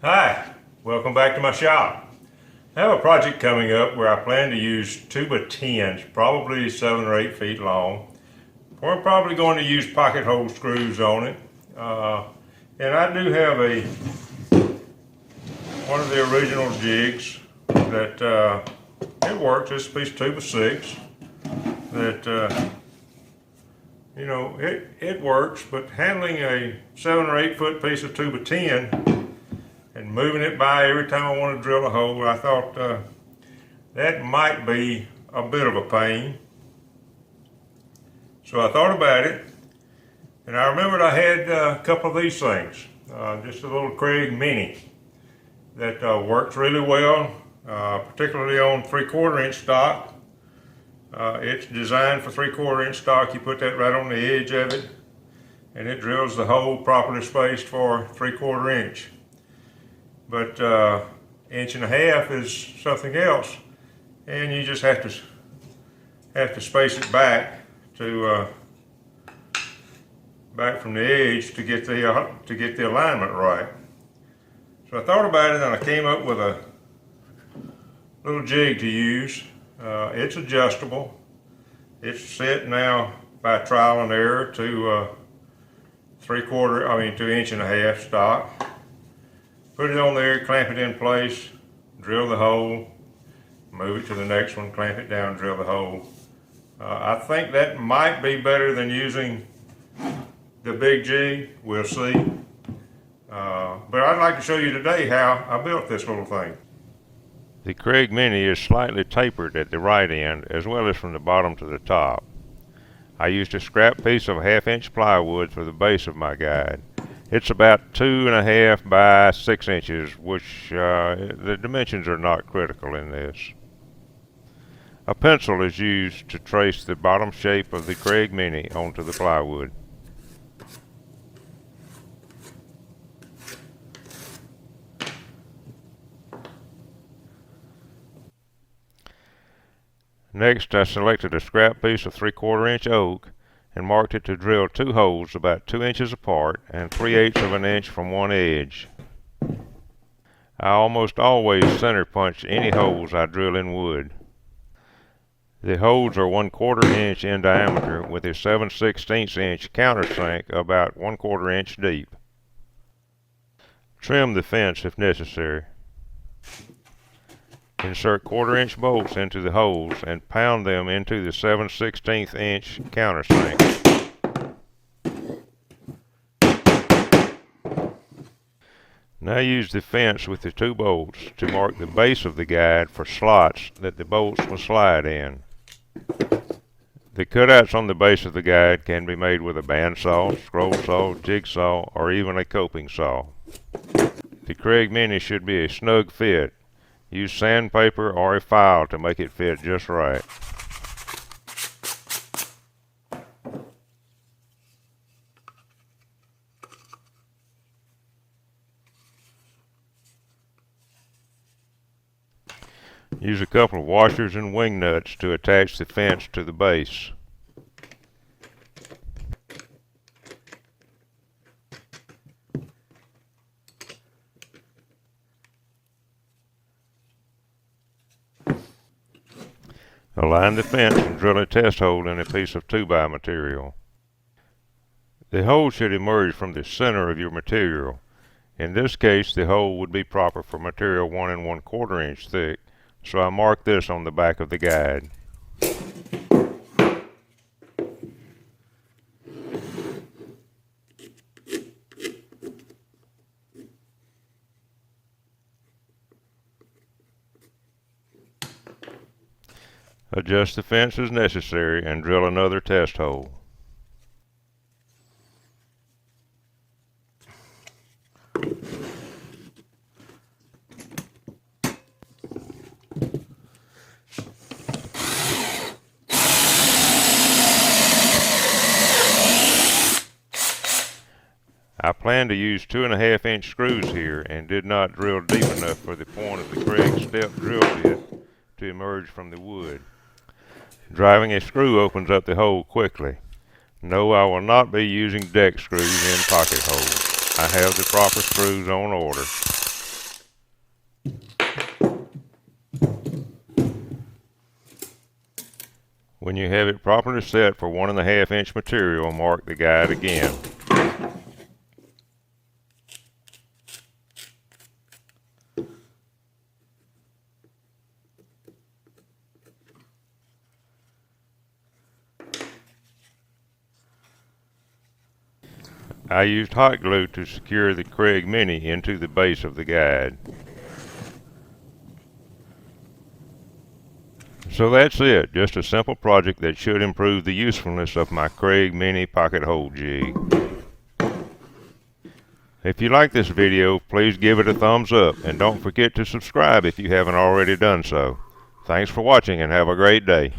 Hi, welcome back to my shop. I have a project coming up where I plan to use 2x10s, probably 7 or 8 feet long. We're probably going to use pocket hole screws on it. And I do have one of the original jigs that it works. It's a piece of 2x6 that it works, but handling a 7 or 8 foot piece of 2x10 and moving it by every time I want to drill a hole, I thought that might be a bit of a pain. So I thought about it, and I remembered I had a couple of these things, just a little Kreg Mini that works really well, particularly on 3/4 inch stock. It's designed for 3/4 inch stock. You put that right on the edge of it, and it drills the hole properly spaced for 3/4 inch. But 1.5 inches is something else, and you just have to space it back from the edge to get the alignment right. So I thought about it, and I came up with a little jig to use. It's adjustable. It's set now by trial and error to 2.5 stock. Put it on there, clamp it in place, drill the hole, move it to the next one, clamp it down, drill the hole. I think that might be better than using the big jig. We'll see. But I'd like to show you today how I built this little thing. The Kreg Mini is slightly tapered at the right end as well as from the bottom to the top. I used a scrap piece of 1/2 inch plywood for the base of my guide. It's about 2.5 by 6 inches, which the dimensions are not critical in this. A pencil is used to trace the bottom shape of the Kreg Mini onto the plywood. Next, I selected a scrap piece of 3/4 inch oak and marked it to drill 2 holes about 2 inches apart and 3/8 of an inch from one edge. I almost always center punch any holes I drill in wood. The holes are 1/4 inch in diameter with a 7/16 inch countersink about 1/4 inch deep. Trim the fence if necessary. Insert 1/4 inch bolts into the holes and pound them into the 7/16 inch countersink. Now use the fence with the 2 bolts to mark the base of the guide for slots that the bolts will slide in. The cutouts on the base of the guide can be made with a bandsaw, scroll saw, jigsaw, or even a coping saw. The Kreg Mini should be a snug fit. Use sandpaper or a file to make it fit just right. Use a couple of washers and wing nuts to attach the fence to the base. Align the fence and drill a test hole in a piece of 2x material. The hole should emerge from the center of your material. In this case, the hole would be proper for material 1 1/4 inch thick, so I marked this on the back of the guide. Adjust the fence as necessary and drill another test hole. I plan to use 2.5 inch screws here and did not drill deep enough for the point of the Kreg step drill bit to emerge from the wood. Driving a screw opens up the hole quickly. No, I will not be using deck screws in pocket holes. I have the proper screws on order. When you have it properly set for 1.5 inch material, mark the guide again. I used hot glue to secure the Kreg Mini into the base of the guide. So that's it, just a simple project that should improve the usefulness of my Kreg Mini pocket hole jig. If you like this video, please give it a thumbs up and don't forget to subscribe if you haven't already done so. Thanks for watching and have a great day.